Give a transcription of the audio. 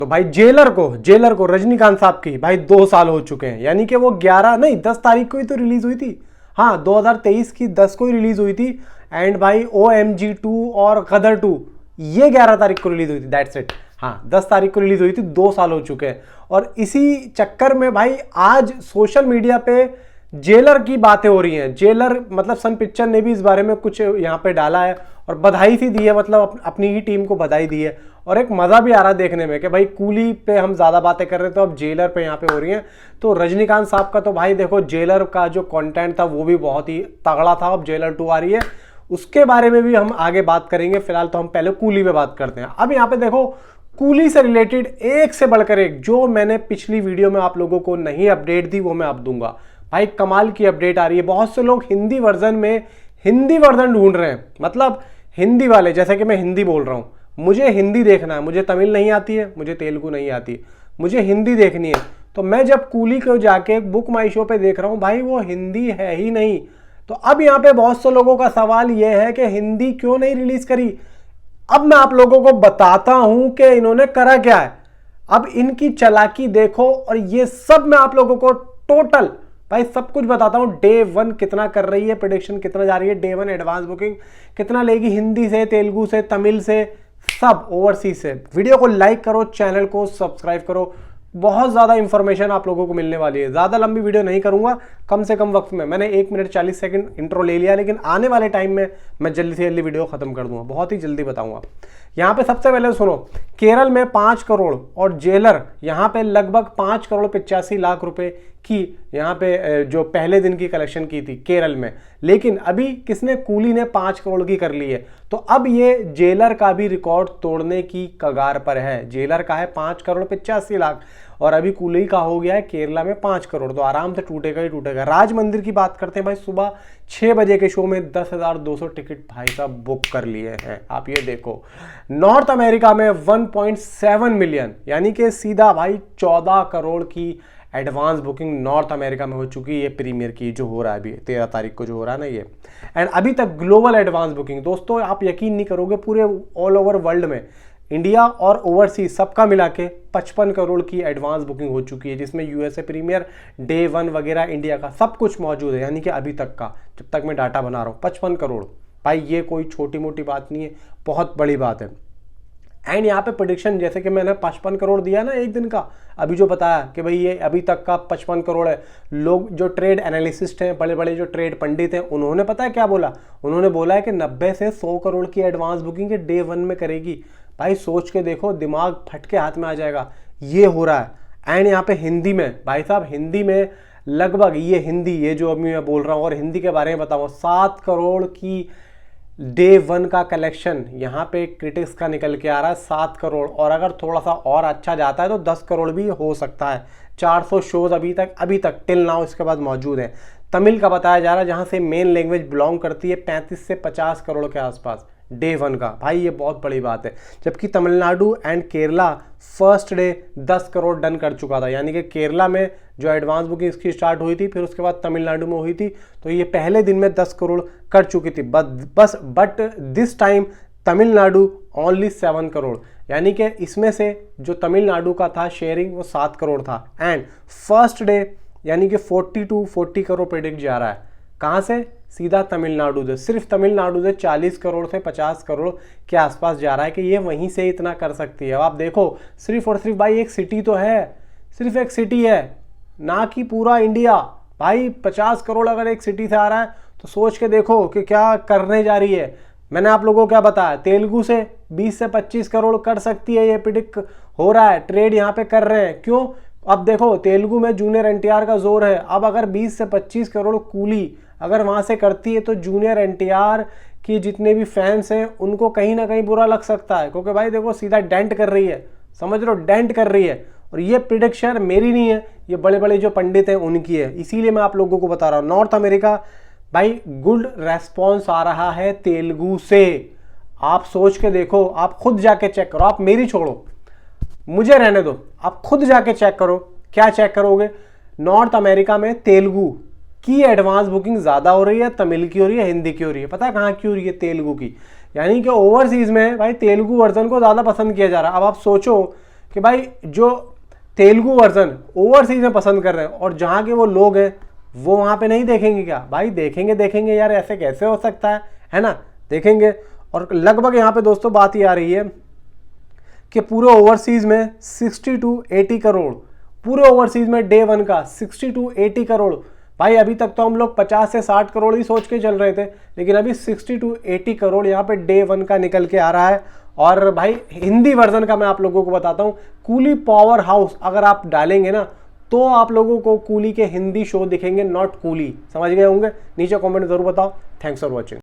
तो भाई जेलर को रजनीकांत साहब की भाई 2 साल हो चुके हैं, यानी कि वो 11 नहीं 10 तारीख को ही तो रिलीज हुई थी। हाँ 2023 की 10 को ही रिलीज हुई थी। एंड भाई OMG 2 और गदर 2 ये 11 तारीख को रिलीज हुई थी, दैट्स इट। हाँ 10 तारीख को रिलीज हुई थी, 2 साल हो चुके हैं। और इसी चक्कर में भाई आज सोशल मीडिया पे जेलर की बातें हो रही हैं। जेलर मतलब सन पिक्चर ने भी इस बारे में कुछ यहाँ पे डाला है और बधाई सी दी है, मतलब अपनी ही टीम को बधाई दी है। और एक मजा भी आ रहा है देखने में कि भाई कूली पे हम ज्यादा बातें कर रहे थे, तो अब जेलर पे यहाँ पे हो रही हैं। तो रजनीकांत साहब का तो भाई देखो जेलर का जो कंटेंट था वो भी बहुत ही तगड़ा था। अब जेलर 2 आ रही है, उसके बारे में भी हम आगे बात करेंगे। फिलहाल तो हम पहले कूली पे बात करते हैं। अब यहाँ पे देखो कूली से रिलेटेड एक से बढ़कर एक, जो मैंने पिछली वीडियो में आप लोगों को नहीं अपडेट दी वो मैं अब दूंगा। भाई कमाल की अपडेट आ रही है। बहुत से लोग हिंदी वर्जन ढूंढ रहे हैं, मतलब हिंदी वाले, जैसे कि मैं हिंदी बोल रहा हूं, मुझे हिंदी देखना है, मुझे तमिल नहीं आती है, मुझे तेलुगु नहीं आती, मुझे हिंदी देखनी है। तो मैं जब कूली को जाके बुक माई शो पे देख रहा हूं, भाई वो हिंदी है ही नहीं। तो अब यहाँ पे बहुत से लोगों का सवाल यह है कि हिंदी क्यों नहीं रिलीज करी। अब मैं आप लोगों को बताता हूं कि इन्होंने करा क्या है। अब इनकी चालाकी देखो, और ये सब मैं आप लोगों को टोटल भाई सब कुछ बताता हूं। डे 1 कितना कर रही है, प्रेडिक्शन कितना जा रही है, डे 1 एडवांस बुकिंग कितना लेगी, हिंदी से, तेलुगु से, तमिल से, सब ओवरसीज से। वीडियो को लाइक करो, चैनल को सब्सक्राइब करो, बहुत ज्यादा इंफॉर्मेशन आप लोगों को मिलने वाली है। ज्यादा लंबी वीडियो नहीं करूंगा, कम से कम वक्त में। मैंने 1 मिनट 40 सेकंड इंट्रो ले लिया, लेकिन आने वाले टाइम में मैं जल्दी से जल्दी वीडियो खत्म कर दूंगा, बहुत ही जल्दी बताऊंगा। यहाँ पे सबसे पहले सुनो, केरल में 5 करोड़ और जेलर यहाँ पे लगभग 5 करोड़ 85 लाख रुपए की यहाँ पे जो पहले दिन की कलेक्शन की थी केरल में। लेकिन अभी किसने, कूली ने 5 करोड़ की कर ली है। तो अब ये जेलर का भी रिकॉर्ड तोड़ने की कगार पर है। जेलर का है 5 करोड़ 85 लाख और अभी कूली का हो गया है केरला में 5 करोड़, तो आराम से टूटेगा ही टूटेगा। राज मंदिर की बात करते हैं भाई, सुबह 6 बजे के शो में 10,200 टिकट भाई साहब बुक कर लिए हैं। आप ये देखो, नॉर्थ अमेरिका में 1.7 मिलियन, यानी कि सीधा भाई 14 करोड़ की एडवांस बुकिंग नॉर्थ अमेरिका में हो चुकी है। ये प्रीमियर की जो हो रहा है अभी 13 तारीख को जो हो रहा है ना ये। एंड अभी तक ग्लोबल एडवांस बुकिंग, दोस्तों आप यकीन नहीं करोगे, पूरे ऑल ओवर वर्ल्ड में इंडिया और ओवरसीज सबका मिला के 55 करोड़ की एडवांस बुकिंग हो चुकी है, जिसमें यूएसए प्रीमियर, डे 1 वगैरह इंडिया का सब कुछ मौजूद है। यानी कि अभी तक का, जब तक मैं डाटा बना रहा हूँ, 55 करोड़। भाई ये कोई छोटी मोटी बात नहीं है, बहुत बड़ी बात है। एंड यहाँ पे प्रेडिक्शन, जैसे कि मैंने 55 करोड़ दिया ना एक दिन का, अभी जो बताया कि भाई ये अभी तक का 55 करोड़ है। लोग जो ट्रेड एनालिसिस्ट हैं, बड़े बड़े जो ट्रेड पंडित हैं, उन्होंने पता है क्या बोला, उन्होंने बोला है कि 90 से 100 करोड़ की एडवांस बुकिंग डे 1 में करेगी। भाई सोच के देखो, दिमाग फट के हाथ में आ जाएगा, ये हो रहा है। एंड यहाँ पे हिंदी में भाई साहब, हिंदी में लगभग ये जो अभी मैं बोल रहा हूँ, और हिंदी के बारे में बताऊँ, 7 करोड़ की डे 1 का कलेक्शन यहाँ पे क्रिटिक्स का निकल के आ रहा है, 7 करोड़। और अगर थोड़ा सा और अच्छा जाता है तो 10 करोड़ भी हो सकता है। 400 शोज अभी तक टिल नाउ इसके बाद मौजूद है। तमिल का बताया जा रहा है, जहाँ से मेन लैंग्वेज बिलोंग करती है, 35 से 50 करोड़ के आसपास डे 1 का। भाई ये बहुत बड़ी बात है। जबकि Tamil Nadu and Kerala first day 10 crore done कर चुका था, यानी कि केरला में जो एडवांस बुकिंग इसकी स्टार्ट हुई थी, फिर उसके बाद तमिलनाडु में हुई थी, तो ये पहले दिन में 10 करोड़ कर चुकी थी। But this time Tamil Nadu only 7 crore, यानी कि इसमें से जो तमिलनाडु का था शेयरिंग वो 7 करोड़ था। एंड फर्स्ट डे यानी कि 40 करोड़ प्रेडिक्ट जा रहा है। कहाँ से? सीधा तमिलनाडु से। सिर्फ तमिलनाडु से 40 करोड़ से 50 करोड़ के आसपास जा रहा है कि ये वहीं से इतना कर सकती है। अब आप देखो, सिर्फ और सिर्फ भाई एक सिटी तो है, सिर्फ एक सिटी है, ना कि पूरा इंडिया। भाई 50 करोड़ अगर एक सिटी से आ रहा है तो सोच के देखो कि क्या करने जा रही है। मैंने आप लोगों को क्या बताया, तेलुगु से 20 से 25 करोड़ कर सकती है, ये प्रिडिक्ट हो रहा है, ट्रेड यहाँ पे कर रहे हैं। क्यों? अब देखो तेलुगु में जूनियर एनटीआर का जोर है। अब अगर 20 से 25 करोड़ कूली अगर वहां से करती है तो जूनियर एनटीआर की जितने भी फैंस हैं उनको कहीं ना कहीं बुरा लग सकता है, क्योंकि भाई देखो सीधा डेंट कर रही है, समझ लो डेंट कर रही है। और ये प्रिडिक्शन मेरी नहीं है, ये बड़े बड़े जो पंडित हैं उनकी है, इसीलिए मैं आप लोगों को बता रहा हूँ। नॉर्थ अमेरिका भाई गुड रेस्पॉन्स आ रहा है तेलुगु से। आप सोच के देखो, आप खुद जाके चेक करो, आप मेरी छोड़ो, मुझे रहने दो, आप खुद जाके चेक करो। क्या चेक करोगे? नॉर्थ अमेरिका में तेलुगु की एडवांस बुकिंग ज्यादा हो रही है, तमिल की हो रही है, हिंदी की हो रही है। पता है कहाँ की हो रही है? तेलुगु की। यानी कि ओवरसीज में भाई तेलुगु वर्जन को ज्यादा पसंद किया जा रहा है। अब आप सोचो कि भाई जो तेलुगु वर्जन ओवरसीज में पसंद कर रहे हैं और जहाँ के वो लोग हैं वो वहाँ पे नहीं देखेंगे क्या? भाई देखेंगे यार, ऐसे कैसे हो सकता है ना? देखेंगे। और लगभग यहाँ पे दोस्तों बात ये आ रही है कि पूरे ओवरसीज में 60 to 80 करोड़, पूरे ओवरसीज में डे वन का 60 to 80 करोड़। भाई अभी तक तो हम लोग 50 से 60 करोड़ ही सोच के चल रहे थे, लेकिन अभी 60 to 80 करोड़ यहाँ पे डे वन का निकल के आ रहा है। और भाई हिंदी वर्जन का मैं आप लोगों को बताता हूँ, कूली पावर हाउस अगर आप डालेंगे ना तो आप लोगों को कूली के हिंदी शो दिखेंगे, नॉट कूली। समझ गए होंगे? नीचे कमेंट जरूर बताओ। Thanks for watching.